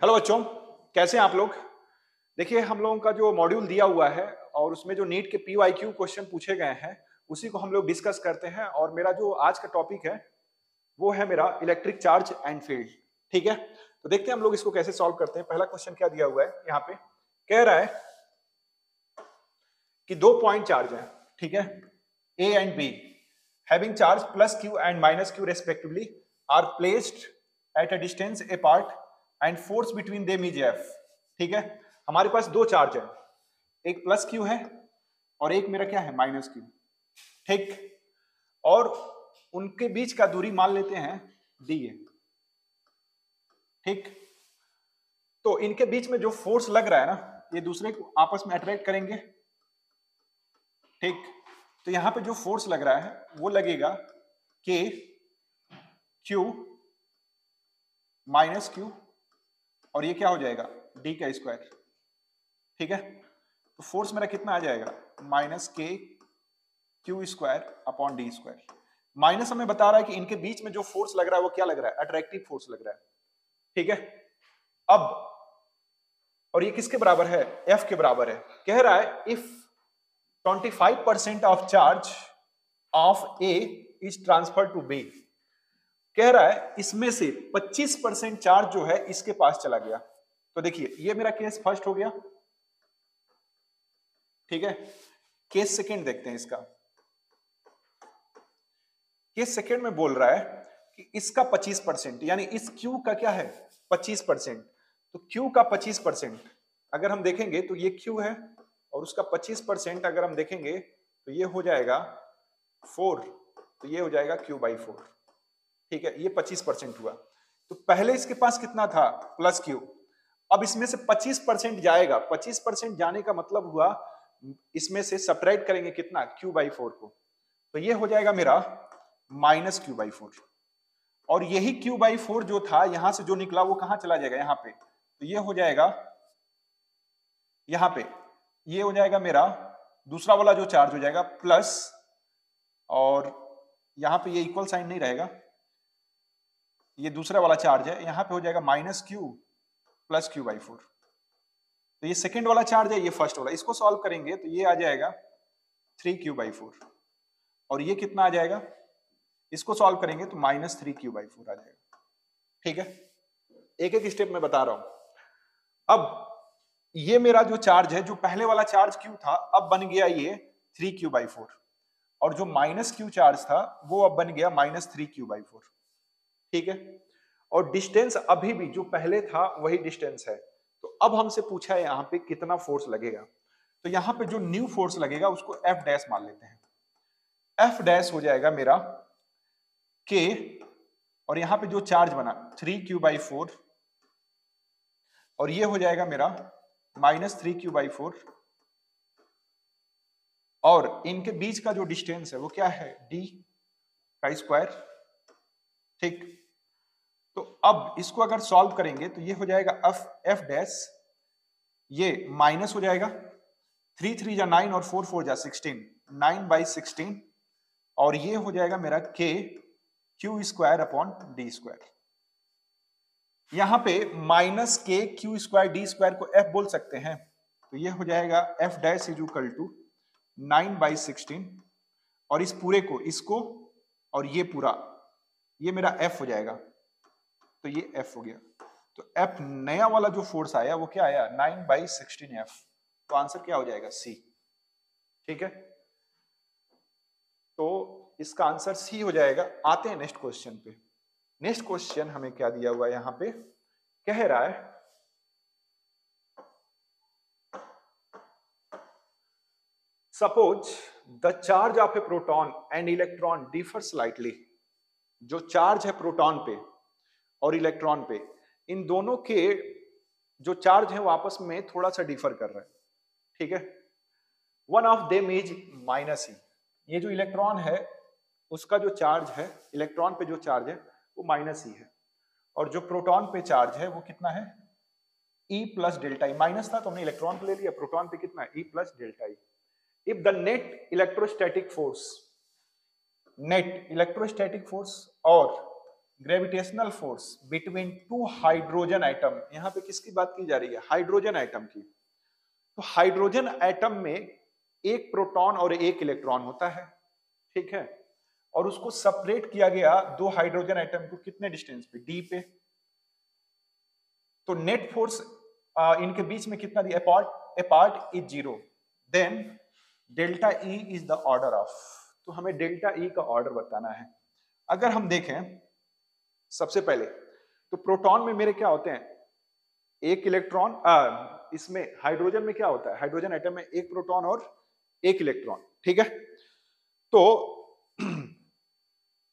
Hello बच्चों, कैसे हैं आप लोग। देखिए हम लोगों का जो मॉड्यूल दिया हुआ है और उसमें जो नीट के पीवाईक्यू क्वेश्चन पूछे गए हैं उसी को हम लोग डिस्कस करते हैं। और मेरा जो आज का टॉपिक है वो है मेरा इलेक्ट्रिक चार्ज एंड फील्ड। ठीक है, तो देखते हैं हम लोग इसको कैसे सॉल्व करते हैं। पहला क्वेश्चन क्या दिया हुआ है यहाँ पे, कह रहा है कि दो पॉइंट चार्ज है, ठीक है, A and B, having charge plus Q and minus Q respectively are placed at a distance apart and force between them is F. ठीक है, हमारे पास दो चार्ज है, एक प्लस क्यू है और एक मेरा क्या है, माइनस क्यू। ठीक, और उनके बीच का दूरी मान लेते हैं डी है। ठीक, तो इनके बीच में जो फोर्स लग रहा है ना, ये दूसरे को आपस में अट्रैक्ट करेंगे। ठीक, तो यहां पे जो फोर्स लग रहा है वो लगेगा के क्यू माइनस क्यू और ये क्या हो जाएगा, डी का स्क्वायर। ठीक है, तो फोर्स मेरा कितना आ जाएगा, minus K Q square upon D square. Minus हमें बता रहा है कि इनके बीच में जो फोर्स लग रहा है वो क्या लग रहा है, अट्रैक्टिव फोर्स लग रहा है। ठीक है, अब और ये किसके बराबर है, एफ के बराबर है। कह रहा है if 25% of charge of A is transfer to B, कह रहा है इसमें से 25% चार्ज जो है इसके पास चला गया। तो देखिए ये मेरा केस फर्स्ट हो गया। ठीक है, केस सेकंड देखते हैं इसका। केस सेकंड में बोल रहा है कि इसका 25% यानी इस क्यू का क्या है 25%, तो क्यू का 25% अगर हम देखेंगे तो ये क्यू है और उसका 25% अगर हम देखेंगे तो ये हो जाएगा 4, तो ये हो जाएगा क्यू बाई 4। ठीक है, ये 25% हुआ। तो पहले इसके पास कितना था, प्लस क्यू, अब इसमें से 25% जाएगा। 25% जाने का मतलब हुआ इसमें से सब्ट्रैक्ट करेंगे कितना, क्यू बाई 4 को, तो ये हो जाएगा मेरा माइनस क्यू बाई 4। और यही क्यू बाई 4 जो था यहां से जो निकला वो कहां चला जाएगा, यहां पे, तो ये हो जाएगा यहां पे, ये हो जाएगा मेरा दूसरा वाला जो चार्ज हो जाएगा प्लस, और यहां पे ये इक्वल साइन नहीं रहेगा, ये दूसरा वाला चार्ज है, यहां पे हो जाएगा minus Q plus Q by 4। तो ये सेकेंड वाला चार्ज है, ये फर्स्ट वाला, इसको सॉल्व करेंगे तो ये आ जाएगा 3 क्यू बाई 4 और ये कितना आ जाएगा, इसको सॉल्व करेंगे तो माइनस 3 क्यू बाई 4 आ जाएगा। ठीक है, एक एक स्टेप में बता रहा हूं। अब ये मेरा जो चार्ज है, जो पहले वाला चार्ज क्यू था अब बन गया ये 3 क्यू बाई 4, और जो माइनस क्यू चार्ज था वो अब बन गया माइनस 3 क्यू बाई 4। ठीक है, और डिस्टेंस अभी भी जो पहले था वही डिस्टेंस है। तो अब हमसे पूछा है यहाँ पे कितना फोर्स लगेगा, तो यहाँ पे जो न्यू फोर्स लगेगा उसको एफ डैश मान लेते हैं। एफ डैश हो जाएगा मेरा के, और यहाँ पे जो चार्ज बना 3 क्यू बाई 4 और ये हो जाएगा मेरा माइनस 3 क्यू बाई 4, और इनके बीच का जो डिस्टेंस है वो क्या है, डी का स्क्वायर। ठीक, तो अब इसको अगर सॉल्व करेंगे तो ये हो जाएगा एफ डैश, ये माइनस हो जाएगा 3 3 जा 9 और 4 4 जा 16, 9 बाई 16, और ये हो जाएगा मेरा के Q square upon D square. यहां पे minus K Q square D square को एफ बोल सकते हैं, तो ये हो जाएगा F dash is equal to 9 by 16, और इस पूरे को इसको और ये पूरा ये मेरा एफ हो जाएगा, तो ये एफ हो गया। तो एफ नया वाला जो फोर्स आया वो क्या आया, 9 बाई 16 एफ, तो आंसर क्या हो जाएगा, सी। ठीक है, तो इसका आंसर सी हो जाएगा। आते हैं नेक्स्ट क्वेश्चन पे। नेक्स्ट क्वेश्चन हमें क्या दिया हुआ है यहां पे, कह रहा है suppose the charge of A proton and electron differ slightly. जो चार्ज है प्रोटॉन पे और इलेक्ट्रॉन पे, इन दोनों के जो चार्ज है वो आपस में थोड़ा सा डिफर कर रहा है। ठीक है, one of them is minus E, ये जो इलेक्ट्रॉन है उसका जो चार्ज है, इलेक्ट्रॉन पे जो चार्ज है वो माइनस ई है, और जो प्रोटॉन पे चार्ज है वो कितना है, ई प्लस डेल्टा ई। माइनस था तो हमने इलेक्ट्रॉन पे ले लिया, प्रोटॉन पे कितना है, E plus delta E. If the net electrostatic force, net electrostatic force और gravitational force between two hydrogen atom, यहां पे किसकी बात की जा रही है? हाइड्रोजन एटम की। तो हाइड्रोजन एटम में एक प्रोटॉन और एक इलेक्ट्रॉन होता है, ठीक है, और उसको सेपरेट किया गया दो हाइड्रोजन एटम को कितने डिस्टेंस पे? डी पे। तो नेट फोर्स इनके बीच में कितना दिया? Apart is zero, then delta E is the order of. तो हमें डेल्टा ई का ऑर्डर बताना है। अगर हम देखें सबसे पहले, तो प्रोटॉन में मेरे क्या होते हैं? एक इलेक्ट्रॉन। इसमें हाइड्रोजन में क्या होता है? हाइड्रोजन एटम में एक प्रोटॉन और एक इलेक्ट्रॉन, ठीक है। तो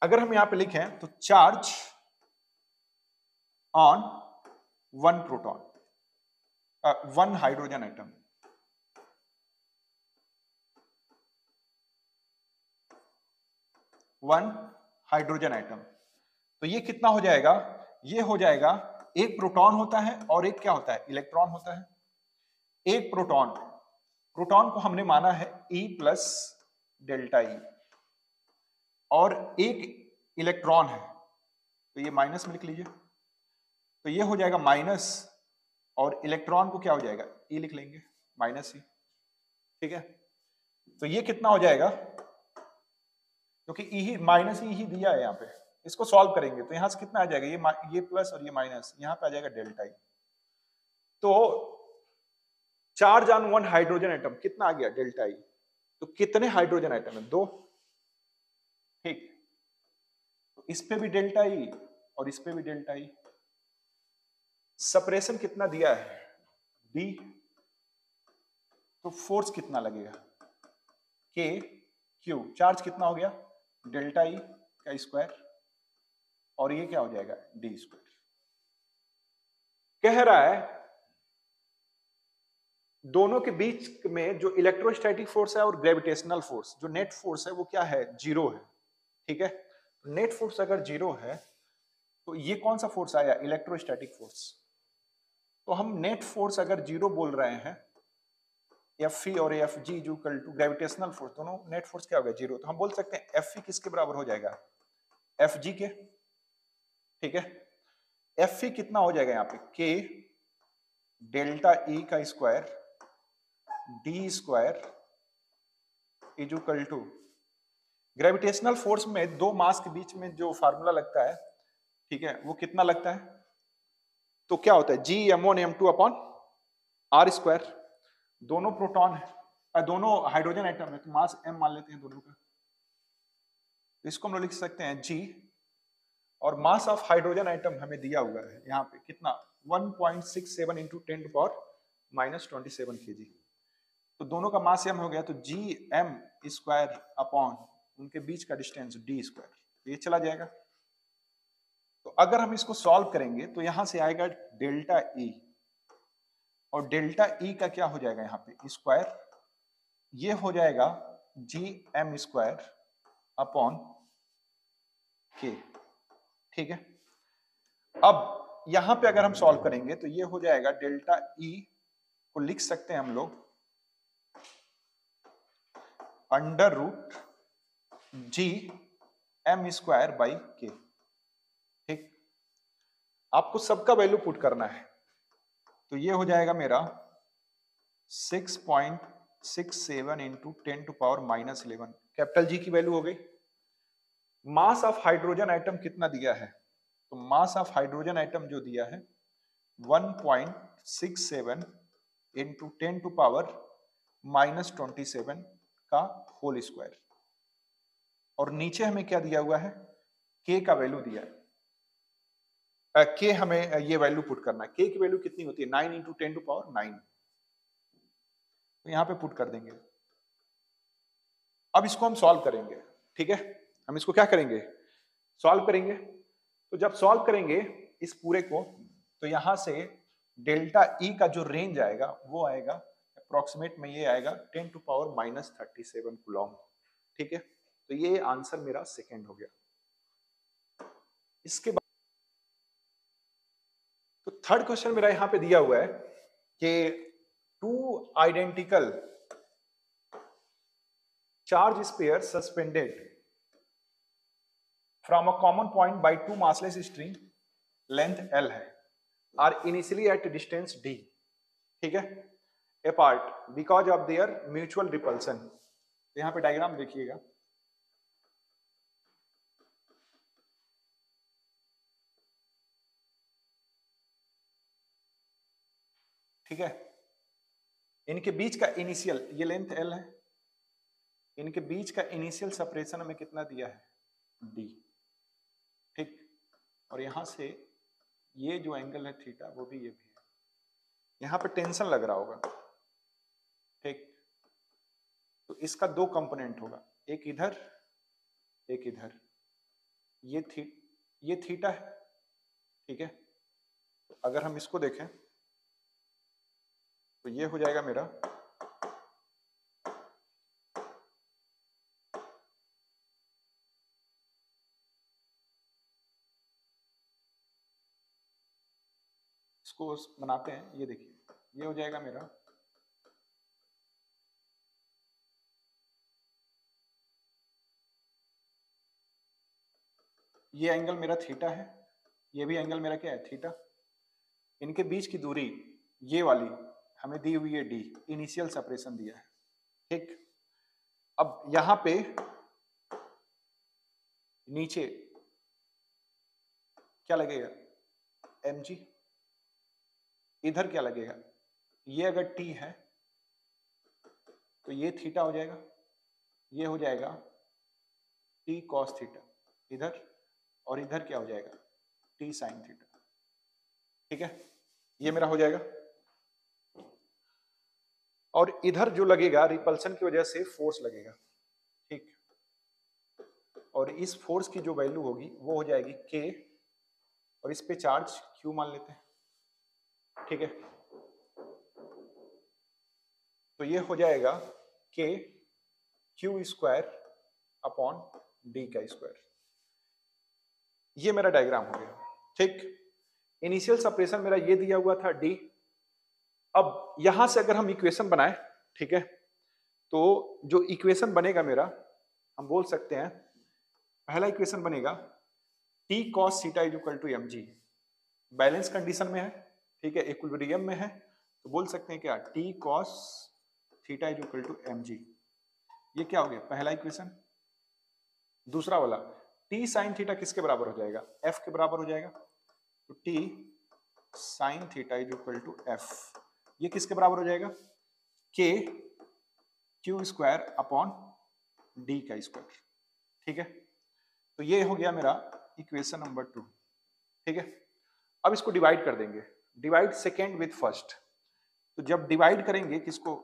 अगर हम यहां पे लिखें तो charge on one proton, one hydrogen atom, one hydrogen atom. तो ये कितना हो जाएगा? ये हो जाएगा, एक प्रोटॉन होता है और एक क्या होता है? इलेक्ट्रॉन होता है। एक प्रोटॉन, प्रोटॉन को हमने माना है E प्लस डेल्टा ई, और एक इलेक्ट्रॉन है तो ये माइनस में लिख लीजिए। तो ये हो जाएगा माइनस, और इलेक्ट्रॉन को क्या हो जाएगा? E लिख लेंगे, माइनस ई, ठीक है। तो ये कितना हो जाएगा? क्योंकि ई ही माइनस ई ही दिया है यहाँ पे, इसको सॉल्व करेंगे तो यहां से कितना आ जाएगा? ये प्लस और ये माइनस, यहां पे आ जाएगा डेल्टा ई। तो charge on one hydrogen atom कितना आ गया? Delta E. तो कितने हाइड्रोजन एटम है? दो, ठीक। तो इस पे भी डेल्टा ई और इस पे भी डेल्टा ई। सेपरेशन कितना दिया है? डी। तो फोर्स कितना लगेगा? के क्यू। चार्ज कितना हो गया? डेल्टा ई का स्क्वायर, और ये क्या हो जाएगा? D square. कह रहा है दोनों के बीच में जो इलेक्ट्रोस्टैटिक फोर्स है और ग्रेविटेशनल फोर्स, जो नेट फोर्स है वो क्या है? जीरो है, ठीक है। नेट फोर्स अगर जीरो है तो ये कौन सा फोर्स आया? Electrostatic force. तो हम नेट फोर्स अगर जीरो बोल रहे हैं, एफ ई और F G equal to gravitational force, दोनों नेट फोर्स क्या हो गया? जीरो। तो हम बोल सकते हैं एफ ई किसके बराबर हो जाएगा? एफ जी के, ठीक है। एफ ई कितना हो जाएगा यहाँ पे? के डेल्टा ई का square D square is equal to, gravitational force में दो मास के बीच में जो फार्मूला लगता है, ठीक है, वो कितना लगता है? तो क्या होता है? G m1 m2 upon R square. दोनों प्रोटॉन है, दोनों हाइड्रोजन एटम है, तो मास m मान लेते हैं दोनों का। तो इसको हम लोग लिख सकते हैं जी, और मास ऑफ हाइड्रोजन एटम हमें दिया हुआ है यहाँ पे कितना? 1.67 into 10 to power minus 27 kg। तो दोनों का मास m हो गया, तो जी एम स्क्वायर अपॉन उनके बीच का डिस्टेंस डी स्क्वायर, ये चला जाएगा। तो अगर हम इसको सॉल्व करेंगे तो यहां से आएगा डेल्टा ई, और डेल्टा ई का क्या हो जाएगा यहाँ पे? स्क्वायर। ये हो जाएगा जी एम स्क्वायर अपॉन के, ठीक है। अब यहां पे अगर हम सॉल्व करेंगे तो ये हो जाएगा डेल्टा ई को लिख सकते हैं हम लोग under root G M square by K, ठीक। आपको सबका वैल्यू पुट करना है, तो ये हो जाएगा मेरा 6.67 into 10 to power minus 11, capital G की वैल्यू हो गई। मास ऑफ हाइड्रोजन एटम कितना दिया है? तो मास ऑफ हाइड्रोजन एटम जो दिया है 1.67 इंटू 10 टू पावर माइनस 27 का होल स्क्वायर, और नीचे हमें क्या दिया हुआ है? के का वैल्यू दिया है। के हमें ये वैल्यू पुट करना है। के की वैल्यू कितनी होती है? 9 इंटू 10 टू पावर 9। तो यहां पे पुट कर देंगे। अब इसको हम सॉल्व करेंगे, ठीक है। हम इसको क्या करेंगे? सॉल्व करेंगे। तो जब सॉल्व करेंगे इस पूरे को, तो यहां से डेल्टा ई का जो रेंज आएगा वो आएगा अप्रोक्सीमेट में, ये आएगा 10 टू पावर माइनस 37 कूलॉम, ठीक है। तो ये आंसर मेरा सेकेंड हो गया। इसके बाद तो थर्ड क्वेश्चन मेरा यहां पे दिया हुआ है कि two identical charge spare suspended from a common point by two massless string length L है, are initially at distance D, ठीक है, apart because of their mutual repulsion. तो यहाँ पे डायग्राम देखिएगा, ठीक है, इनके बीच का इनिशियल, ये लेंथ L है, इनके बीच का इनिशियल सेपरेशन हमें कितना दिया है, D, ठीक, और यहां से ये जो एंगल है थीटा वो भी ये भी है, यहां पे टेंशन लग रहा होगा, ठीक, तो इसका दो कंपोनेंट होगा, एक इधर एक इधर, ये थीटा है, ठीक है, तो अगर हम इसको देखें तो ये हो जाएगा मेरा इसको बनाते हैं, ये देखिए ये हो जाएगा मेरा ये एंगल मेरा थीटा है, ये भी एंगल मेरा क्या है थीटा, इनके बीच की दूरी ये वाली हमें दी हुई है D, इनिशियल सेपरेशन दिया है, ठीक, अब यहां पे नीचे क्या लगेगा mg, इधर क्या लगेगा, ये अगर t है तो ये थीटा हो जाएगा, ये हो जाएगा t cos थीटा इधर, और इधर क्या हो जाएगा t sin थीटा, ठीक है, ये मेरा हो जाएगा, और इधर जो लगेगा रिपल्सन की वजह से फोर्स लगेगा, ठीक, और इस फोर्स की जो वैल्यू होगी वो हो जाएगी k, और इस पे चार्ज q मान लेते हैं, ठीक है, तो ये हो जाएगा k q square upon d का स्क्वायर, ये मेरा डायग्राम हो गया, ठीक, इनिशियल सेपरेशन मेरा ये दिया हुआ था d, अब यहां से अगर हम इक्वेशन बनाएं, ठीक है, तो जो इक्वेशन बनेगा मेरा, हम बोल सकते हैं पहला इक्वेशन बनेगा t cos theta is equal to mg, balance condition में है, ठीक है, इक्विलिब्रियम में है, तो बोल सकते हैं क्या t cos theta is equal to mg, ये क्या हो गया पहला इक्वेशन। दूसरा वाला t sin थीटा किसके बराबर हो जाएगा, f के बराबर हो जाएगा, तो t sin theta is equal to f, ये किसके बराबर हो जाएगा k q square upon d का स्क्वायर, ठीक है, तो ये हो गया मेरा इक्वेशन नंबर 2, ठीक है, अब इसको डिवाइड कर देंगे, डिवाइड सेकेंड विथ फर्स्ट, तो जब डिवाइड करेंगे किसको,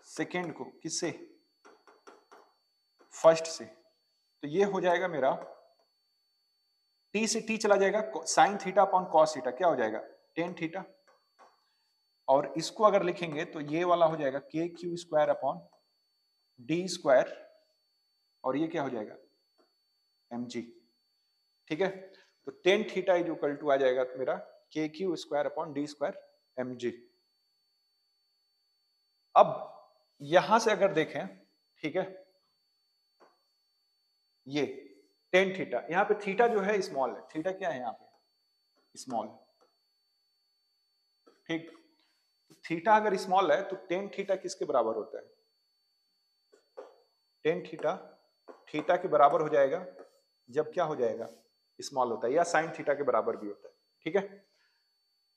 सेकेंड को, किससे, फर्स्ट से, तो ये हो जाएगा मेरा t से t चला जाएगा, sine theta upon cos theta क्या हो जाएगा टेन थीटा, और इसको अगर लिखेंगे तो ये वाला हो जाएगा k Q square upon D square, और ये क्या हो जाएगा mg, ठीक है, तो tan theta is equal to आ जाएगा तो मेरा के Q square upon D square mg। अब यहां से अगर देखें, ठीक है, ये टेन थीटा, यहां पे थीटा जो है स्मॉल है, थीटा क्या है यहाँ पे स्मॉल, ठीक, थीटा अगर स्मॉल है तो टेन थीटा किसके बराबर होता है, टेन थीटा थीटा के बराबर हो जाएगा जब क्या हो जाएगा स्मॉल होता है, या साइन थीटा के बराबर भी होता है, ठीक है,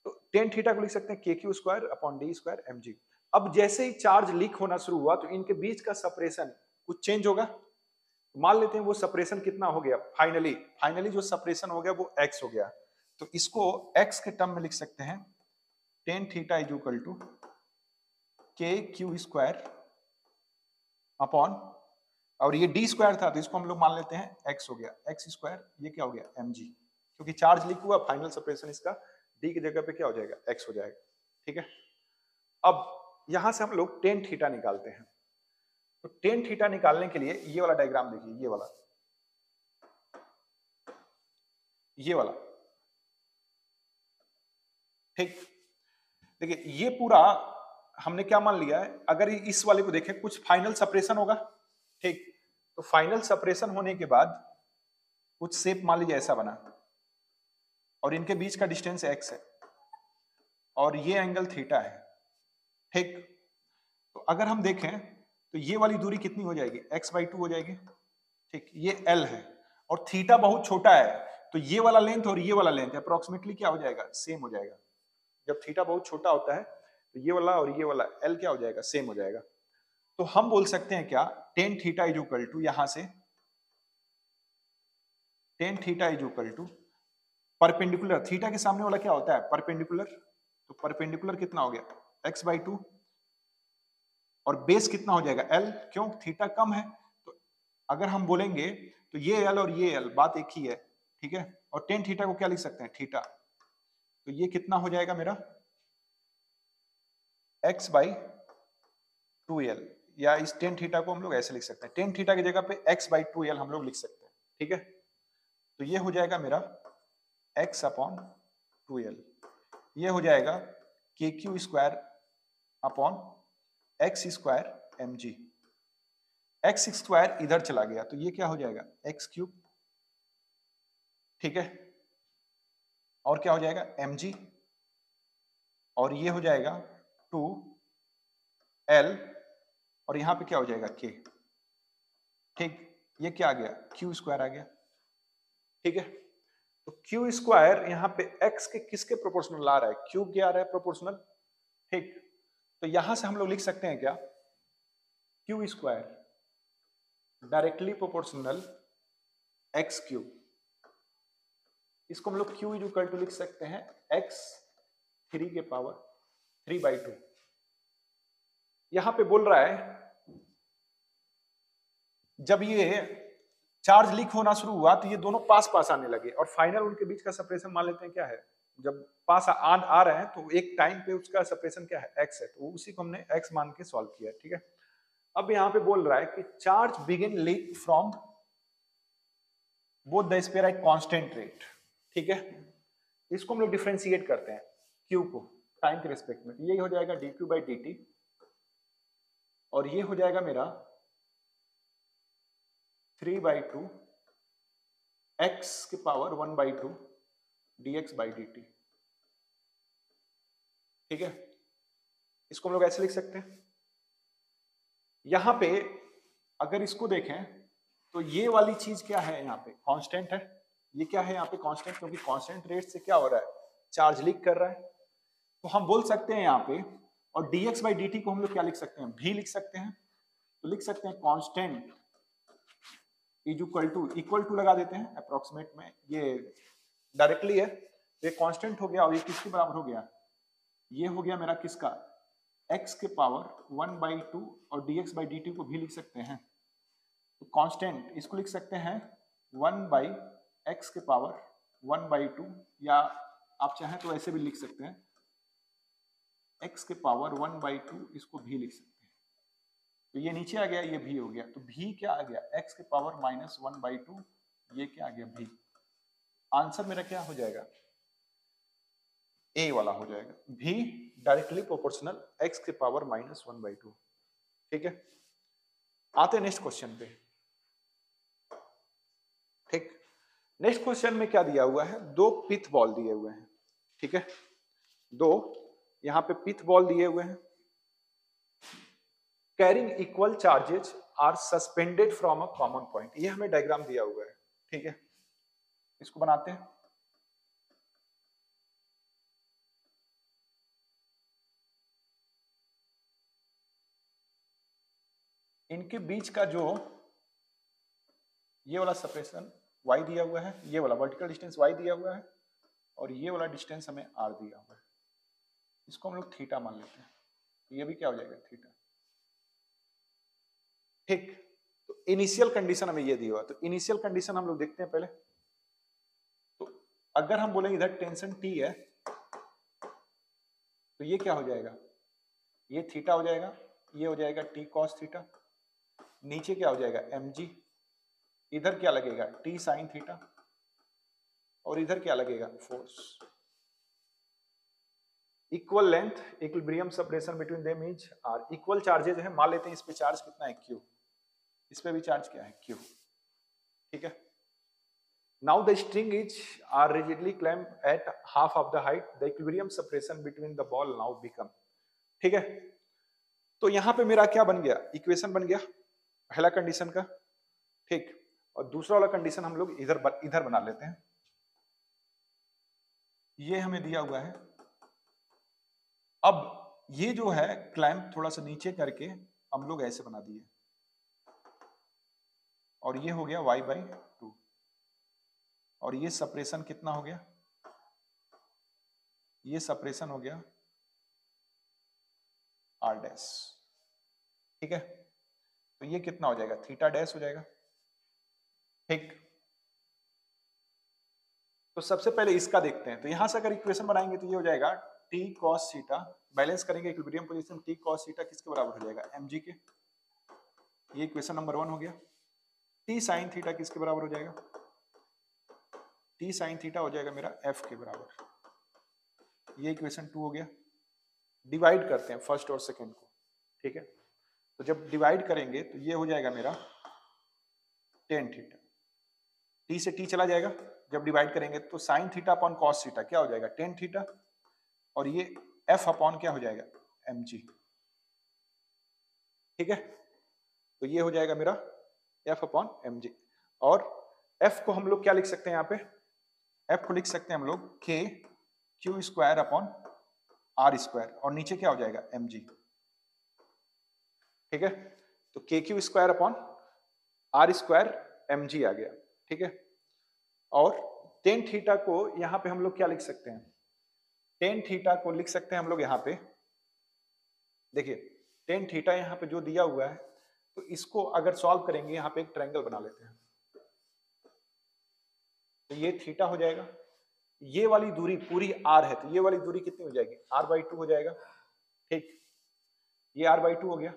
तो टेन थीटा को लिख सकते हैं के Q square upon D square mg। अब जैसे ही चार्ज लीक होना शुरू हुआ तो इनके बीच का सेपरेशन कुछ चेंज होगा, मान लेते हैं वो सेपरेशन कितना हो गया, फाइनली जो सेपरेशन हो गया वो x हो गया, तो इसको x के टर्म में लिख सकते हैं tan theta is equal to K Q square upon, और ये डी स्क्वायर था तो इसको हम लोग मान लेते हैं x हो गया, x स्क्वायर, ये क्या हो गया mg, क्योंकि चार्ज लीक हुआ, फाइनल सेपरेशन इसका d की जगह पे क्या हो जाएगा x हो जाएगा, ठीक है। अब यहां से हम लोग टेन थीटा निकालते हैं, तो टेन थीटा निकालने के लिए ये वाला डायग्राम देखिए, ये वाला ठीक, देखिए ये पूरा हमने क्या मान लिया है, अगर इस वाले को देखें कुछ फाइनल सेपरेशन होगा, ठीक, तो फाइनल सेपरेशन होने के बाद कुछ शेप मान लीजिए ऐसा बना और इनके बीच का डिस्टेंस x है और ये एंगल थीटा है, ठीक। तो अगर हम देखें तो ये वाली दूरी कितनी हो जाएगी, x/2 हो जाएगी, ठीक। ये l है और थीटा बहुत छोटा है, तो ये वाला लेंथ और ये वाला लेंथ अप्रोक्सीमेटली क्या हो जाएगा, सेम हो जाएगा। जब थीटा बहुत छोटा होता है तो ये वाला और ये वाला l क्या हो जाएगा, सेम हो जाएगा। तो हम बोल सकते हैं क्या, tan theta is equal to, यहां से tan theta is equal to perpendicular, theta के सामने वाला क्या होता है, परपेंडिकुलर, तो परपेंडिकुलर कितना हो गया x/2 और बेस कितना हो जाएगा l, क्यों थीटा कम है। तो अगर हम बोलेंगे तो ये l और ये l बात एक ही है, ठीक है। और tan थीटा को क्या लिख सकते हैं, थीटा, तो ये कितना हो जाएगा मेरा x/2l, या इस tan थीटा को हम लोग ऐसे लिख सकते हैं, tan थीटा की जगह पे x/2l हम लोग लिख सकते हैं, ठीक है। तो ये हो जाएगा मेरा x/2l, ये हो जाएगा kq² upon x² mg, x² इधर चला गया तो ये क्या हो जाएगा x3, ठीक है। और क्या हो जाएगा mg, और ये हो जाएगा 2l, और यहां पे क्या हो जाएगा k, ठीक। ये क्या आ गया, q² आ गया, ठीक है। तो q² यहाँ पे x के किसके प्रोपोर्शनल आ रहा है, क्यूब के आ रहा है प्रोपोर्शनल, ठीक। तो यहां से हम लोग लिख सकते हैं क्या, q² डायरेक्टली प्रोपोर्शनल x3, इसको हम लोग q इज इक्वल टू लिख सकते हैं x3 के पावर 3/2। यहां पे बोल रहा है जब ये चार्ज लीक होना शुरू हुआ तो ये दोनों पास पास आने लगे और फाइनल उनके बीच का सेपरेशन मान लेते हैं क्या है, जब पास आ रहे हैं तो एक टाइम पे उसका सेपरेशन क्या है, x है, तो उसी को हमने x मान के सॉल्व किया, ठीक है। अब यहाँ पे बोल रहा है कि charge begin leak from both the sphere at constant rate, ठीक है। इसको हम लोग डिफरेंशिएट करते हैं q को टाइम के रिस्पेक्ट में, यही हो जाएगा dq/dt, और ये हो जाएगा मेरा 3/2 x के पावर 1/2 dx/dt, ठीक है। इसको हम लोग ऐसे लिख सकते हैं। यहां पे अगर इसको देखें तो ये वाली चीज क्या है, यहाँ पे कांस्टेंट है, ये क्या है यहाँ पे कांस्टेंट, क्योंकि कांस्टेंट रेट से क्या हो रहा है, चार्ज लीक कर रहा है। तो हम बोल सकते हैं यहाँ पे, और dx/dt को हम लोग क्या लिख सकते हैं, v लिख सकते हैं। तो लिख सकते हैं कांस्टेंट इज इक्वल टू लगा देते हैं अप्रोक्सीमेट में, ये डायरेक्टली है, ये कांस्टेंट हो गया और ये किसके बराबर हो गया, ये हो गया मेरा किसका, x के पावर 1/2, और dx/dt को भी लिख सकते हैं। तो कांस्टेंट इसको लिख सकते हैं 1/x के पावर 1/2, या आप चाहें तो ऐसे भी लिख सकते हैं x के पावर 1/2, इसको भी लिख सकते हैं। तो ये नीचे आ गया, ये भी हो गया, तो भी क्या आ गया, x के पावर -1/2, ये क्या आ गया भी। आंसर मेरा क्या हो जाएगा, ए वाला हो जाएगा, भी डायरेक्टली प्रोपोर्शनल x के पावर -1/2, ठीक है। आते हैं नेक्स्ट क्वेश्चन पे, ठीक। नेक्स्ट क्वेश्चन में क्या दिया हुआ है, दो पिथ बॉल दिए हुए हैं, ठीक है। दो यहां पे पिथ बॉल दिए हुए हैं, carrying equal charges are suspended from a common point, ये हमें डायग्राम दिया हुआ है, ठीक है। इसको बनाते हैं। इनके बीच का जो ये वाला सेपरेशन y दिया हुआ है, ये वाला वर्टिकल डिस्टेंस y दिया हुआ है, और ये वाला डिस्टेंस हमें r दिया हुआ है, इसको हम लोग थीटा मान लेते हैं, ये भी क्या हो जाएगा थीटा, ठीक। तो इनिशियल कंडीशन हमें ये दिया हुआ, तो इनिशियल कंडीशन हम लोग देखते हैं पहले। तो अगर हम बोलेंगे इधर टेंशन T है तो ये क्या हो जाएगा, ये थीटा हो जाएगा, ये हो जाएगा T cos थीटा, नीचे क्या हो जाएगा mg, इधर क्या लगेगा T sin थीटा, और इधर क्या लगेगा force. Equal length, equilibrium separation between them is R, equal charges है, मान लेते हैं इस पे चार्ज कितना है q, इस पे भी चार्ज क्या है q, ठीक है। Now the string is are rigidly clamped at half of the height. The equilibrium separation between the ball now become. ठीक है, तो यहां पे मेरा क्या बन गया, इक्वेशन बन गया पहला कंडीशन का, ठीक। और दूसरा वाला कंडीशन हम लोग इधर बना लेते हैं। ये हमें दिया हुआ है, अब ये जो है क्लैंप थोड़ा सा नीचे करके हम लोग ऐसे बना दिए, और ये हो गया y/2, और ये सेपरेशन कितना हो गया, ये सेपरेशन हो गया r', ठीक है। तो ये कितना हो जाएगा, θ' हो जाएगा, ठीक। तो सबसे पहले इसका देखते हैं, तो यहां से अगर इक्वेशन बनाएंगे तो ये हो जाएगा t cos θ, बैलेंस करेंगे इक्विलिब्रियम पोजीशन, t cos θ किसके बराबर हो जाएगा, mg के, ये इक्वेशन नंबर 1 हो गया। t sin θ किसके बराबर हो जाएगा, t sin θ हो जाएगा मेरा f के बराबर, ये इक्वेशन 2 हो गया। डिवाइड करते हैं फर्स्ट और सेकंड को, ठीक है। तो जब डिवाइड करेंगे तो ये हो जाएगा मेरा tan θ, t से t चला जाएगा, जब डिवाइड करेंगे तो sin θ अपॉन cos θ क्या हो जाएगा, tan θ, और ये f अपॉन क्या हो जाएगा, mg, ठीक है। तो ये हो जाएगा मेरा f अपॉन mg, और f को हम लोग क्या लिख सकते हैं, यहाँ पे f को लिख सकते हैं हम लोग k q square upon r square, और नीचे क्या हो जाएगा mg, ठीक है। तो k q square upon r square mg आ गया, ठीक है। और tan थीटा को यहां पे हम लोग क्या लिख सकते हैं, tan थीटा को लिख सकते हैं हम लोग यहाँ पे, देखिए tan थीटा यहाँ पे जो दिया हुआ है, तो इसको अगर सॉल्व करेंगे यहाँ पे एक ट्रायंगल बना लेते हैं, तो ये थीटा हो जाएगा, ये वाली दूरी पूरी r है, तो ये वाली दूरी कितनी हो जाएगी, r/2 हो जाएगा, ठीक। ये r/2 हो गया,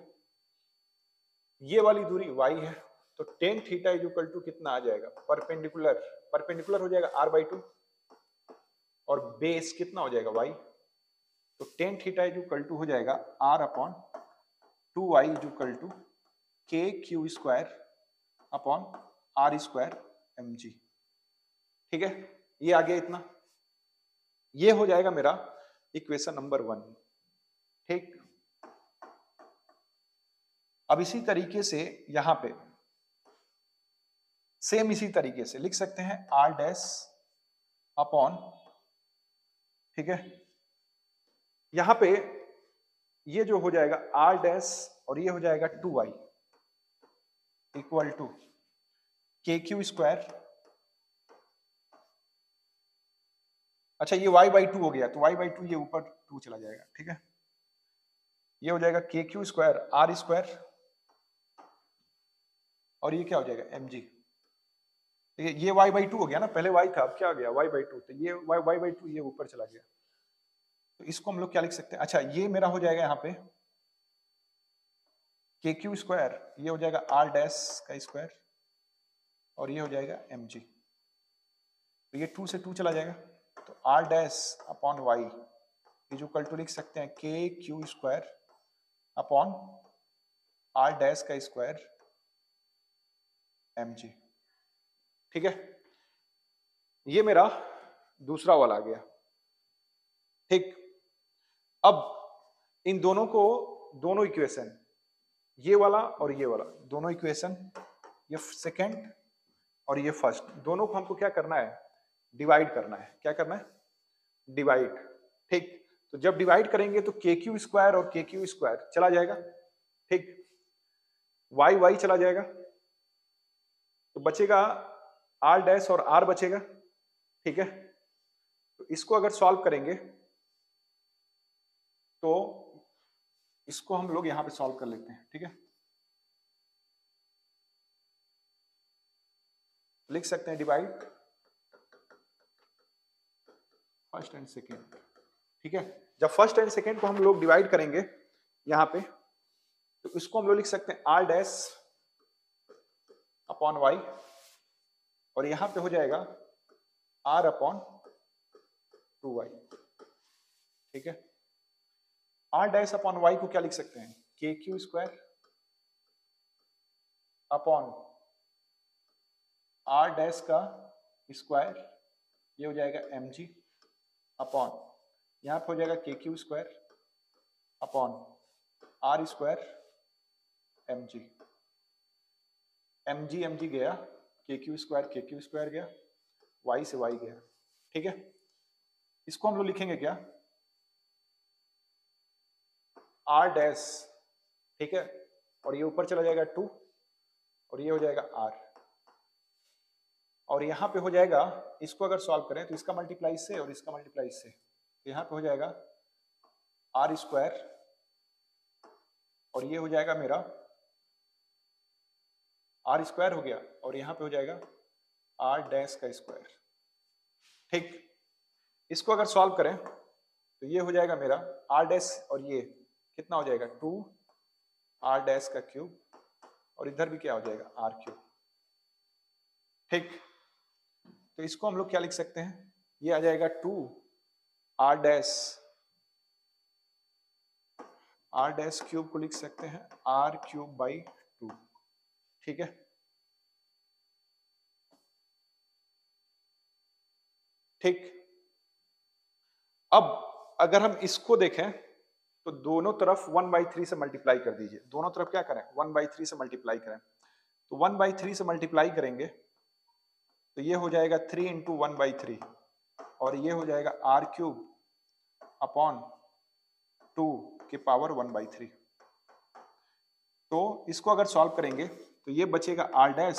ये वाली दूरी y है, तो tan theta is equal to कितना आ जाएगा, परपेंडिकुलर हो जाएगा r/2, और बेस कितना हो जाएगा y, तो tan theta is equal to हो जाएगा r upon 2y is equal to k q square upon r square mg, ठीक है। ये आ गया इतना, ये हो जाएगा मेरा इक्वेशन नंबर 1, ठीक। अब इसी तरीके से यहां पे सेम इसी तरीके से लिख सकते हैं r' अपॉन, ठीक है। यहां पे ये जो हो जाएगा r' और ये हो जाएगा 2y equal to kq square, अच्छा ये y/2 हो गया, तो y/2 ये ऊपर 2 चला जाएगा, ठीक है। ये हो जाएगा kq स्क्वायर r स्क्वायर, और ये क्या हो जाएगा mg, ये y/2 हो गया ना, पहले y था, अब क्या हो गया y/2, तो ये y/2 ये ऊपर चला गया, तो इसको हम लोग क्या लिख सकते हैं, अच्छा ये मेरा हो जाएगा यहाँ पे kq स्क्वायर, ये हो जाएगा r' का स्क्वायर, और ये हो जाएगा mg, तो ये 2 से 2 चला जाएगा, तो r' upon y is equal to लिख सकते हैं kq स्क्वायर अपॉन r' का स्क्वायर mg, ठीक है। ये मेरा दूसरा वाला आ गया, ठीक। अब इन दोनों को, दोनों इक्वेशन, ये वाला और ये वाला, दोनों इक्वेशन, ये सेकंड और ये फर्स्ट, दोनों को हमको क्या करना है, डिवाइड करना है, क्या करना है, डिवाइड, ठीक। तो जब डिवाइड करेंगे तो kq स्क्वायर और kq स्क्वायर चला जाएगा, ठीक, y चला जाएगा, तो बचेगा r' और r बचेगा, ठीक है। तो इसको अगर सॉल्व करेंगे तो इसको हम लोग यहां पे सॉल्व कर लेते हैं, ठीक है। लिख सकते हैं डिवाइड फर्स्ट एंड सेकेंड, ठीक है। जब फर्स्ट एंड सेकेंड को हम लोग डिवाइड करेंगे यहां पे, तो इसको हम लोग लिख सकते हैं r' अपॉन y, और यहां पे हो जाएगा r अपॉन 2y, ठीक है। r' अपॉन y को क्या लिख सकते हैं, kq स्क्वायर अपॉन r' का स्क्वायर, ये हो जाएगा mg अपॉन, यहाँ पे हो जाएगा kq square upon r square mg, mg गया, kq स्क्वायर गया, y से y गया, ठीक है। इसको हम लोग लिखेंगे क्या, r डैश, ठीक है, और ये ऊपर चला जाएगा 2 और ये हो जाएगा r, और यहाँ पे हो जाएगा, इसको अगर सॉल्व करें तो इसका मल्टीप्लाई से और इसका मल्टीप्लाई से, तो यहाँ पे हो जाएगा r स्क्वायर और ये हो जाएगा मेरा r स्क्वायर हो गया और यहाँ पे हो जाएगा r डैश का स्क्वायर, ठीक। इसको अगर सॉल्व करें तो ये हो जाएगा मेरा r डैश और ये कितना हो जाएगा 2 r डैश का क्यूब और इधर भी क्या हो जाएगा r क्यूब, ठीक। तो इसको हम लोग क्या लिख सकते हैं, ये आ जाएगा 2 r डैश क्यूब को लिख सकते हैं r क्यूब बाई 2, ठीक है। ठीक, अब अगर हम इसको देखें तो दोनों तरफ 1/3 से मल्टीप्लाई कर दीजिए, दोनों तरफ क्या करें 1/3 से मल्टीप्लाई करें, तो 1/3 से मल्टीप्लाई करेंगे तो ये हो जाएगा 3 इंटू 1/3 और ये हो जाएगा r क्यूब अपॉन 2 के पावर 1/3। तो इसको अगर सॉल्व करेंगे तो ये बचेगा r डैश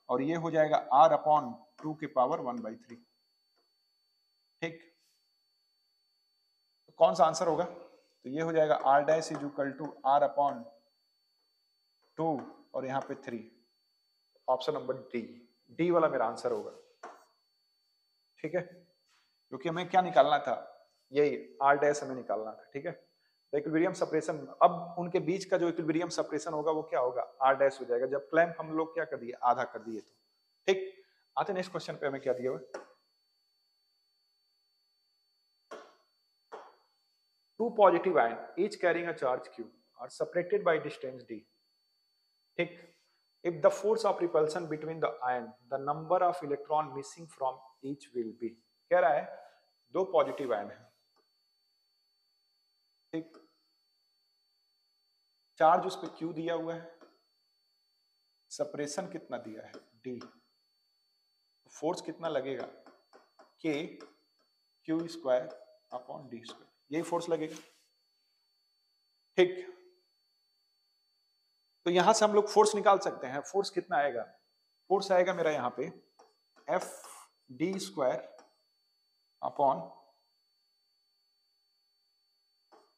और ये हो जाएगा r अपॉन 2 के पावर 1/3, ठीक। तो कौन सा आंसर होगा, तो ये हो जाएगा r dash is equal to r upon 2 और यहाँ पे 3, ऑप्शन नंबर डी वाला मेरा आंसर होगा, ठीक है। क्योंकि हमें क्या निकालना था, यही r डैश हमें निकालना था, ठीक है। तो इक्विलिब्रियम सेपरेशन, अब उनके बीच का जो इक्विलिब्रियम सेपरेशन होगा वो क्या होगा r डैश हो जाएगा, जब क्लैंप हम लोग क्या कर दिए आधा कर दिए तो, ठीक। आते नेक्स्ट क्वेश्चन पे, हमें क्या दिया हुआ, 2 positive ion each carrying a charge q are separated by distance d, ठीक। If the force of repulsion between the ion, the number of electron missing from each will be, कह रहा है 2 positive ion है, ठीक। Charge उस पर Q दिया हुआ है, सेपरेशन कितना दिया है डी, फोर्स कितना लगेगा के Q square upon D square, यही फोर्स लगेगा, ठीक। तो यहां से हम लोग फोर्स निकाल सकते हैं, फोर्स कितना आएगा, फोर्स आएगा मेरा यहाँ पे एफ डी स्क्वायर अपॉन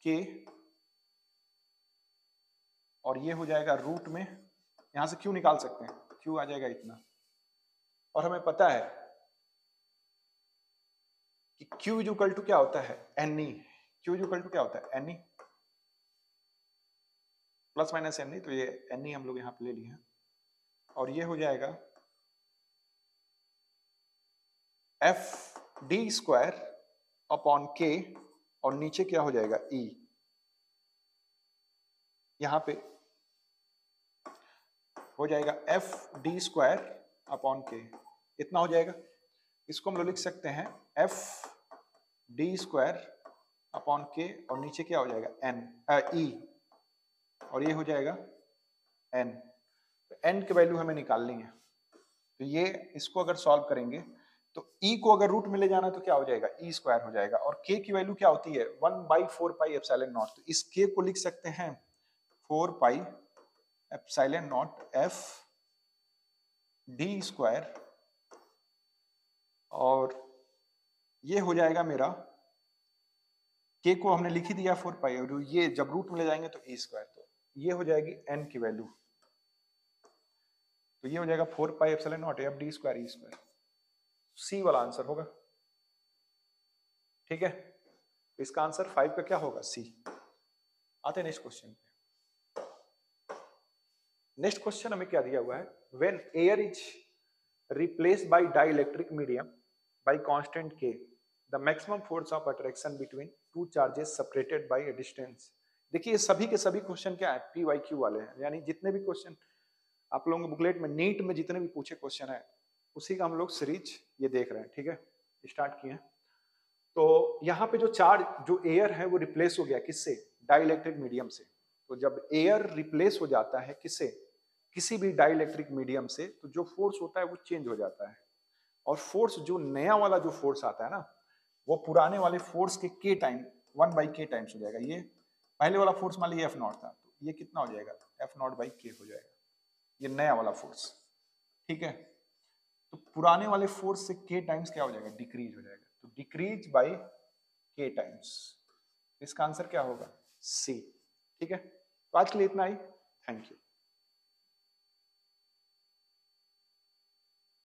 के और ये हो जाएगा रूट में, यहां से क्यू निकाल सकते हैं, क्यू आ जाएगा इतना, और हमें पता है कि क्यू इक्वल टू क्या होता है N E, Q equal to क्या होता है N E plus minus N E, तो ये एन ई हम लोग यहाँ पे ले लिए हैं और ये हो जाएगा एफ डी स्क्वायर अपॉन के और नीचे क्या हो जाएगा ई, यहां पे हो जाएगा एफ डी स्क्वायर अपॉन के, इतना हो जाएगा। इसको हम लोग लिख सकते हैं एफ डी स्क्वायर अपॉन के और नीचे क्या हो जाएगा एन ई और ये हो जाएगा एन, तो एन की वैल्यू हमें निकालनी है, तो ये इसको अगर सॉल्व करेंगे तो ई को अगर रूट में ले जाना तो क्या हो जाएगा ई स्क्वायर हो जाएगा, और के की वैल्यू क्या होती है 1/4 पाई एप्सिलॉन नॉट, तो इस के को लिख सकते हैं 4 pi epsilon not F d square और ये हो जाएगा मेरा के को हमने लिख ही दिया 4 पाई और ये जब रूट में ले जाएंगे तो ई स्क्वायर, तो ये हो जाएगी एन की वैल्यू, तो ये हो जाएगा 4 pi epsilon not F d square E square, C वाला आंसर होगा, ठीक है। इसका आंसर 5 का क्या होगा सी। आते हैं नेक्स्ट क्वेश्चन पे। नेक्स्ट क्वेश्चन हमें क्या दिया हुआ है, when air is replaced by dielectric medium by constant के, the maximum force of attraction between two charges separated by a distance. देखिए सभी के सभी क्वेश्चन क्या है PYQ वाले हैं, यानी जितने भी क्वेश्चन आप लोगों के बुकलेट में नीट में जितने भी पूछे क्वेश्चन है उसी का हम लोग सीरीज ये देख रहे हैं, ठीक है, स्टार्ट किए हैं। तो यहाँ पे जो चार्ज, जो एयर है वो रिप्लेस हो गया किससे, डाइलेक्ट्रिक मीडियम से। तो जब एयर रिप्लेस हो जाता है किससे, किसी भी डाइलेक्ट्रिक मीडियम से, तो जो फोर्स होता है वो चेंज हो जाता है। और फोर्स, जो नया वाला जो फोर्स आता है ना, वो पुराने वाले फोर्स के के टाइम 1/k टाइम्स हो जाएगा। ये पहले वाला फोर्स मान लीजिए F0 था, तो ये कितना हो जाएगा, F0/k हो जाएगा, ये नया वाला फोर्स, ठीक है। तो पुराने वाले फोर्स से k टाइम्स क्या हो जाएगा, डिक्रीज हो जाएगा, तो डिक्रीज बाय k टाइम्स। इसका आंसर क्या होगा, C, ठीक है। तो आज के लिए इतना ही, थैंक यू।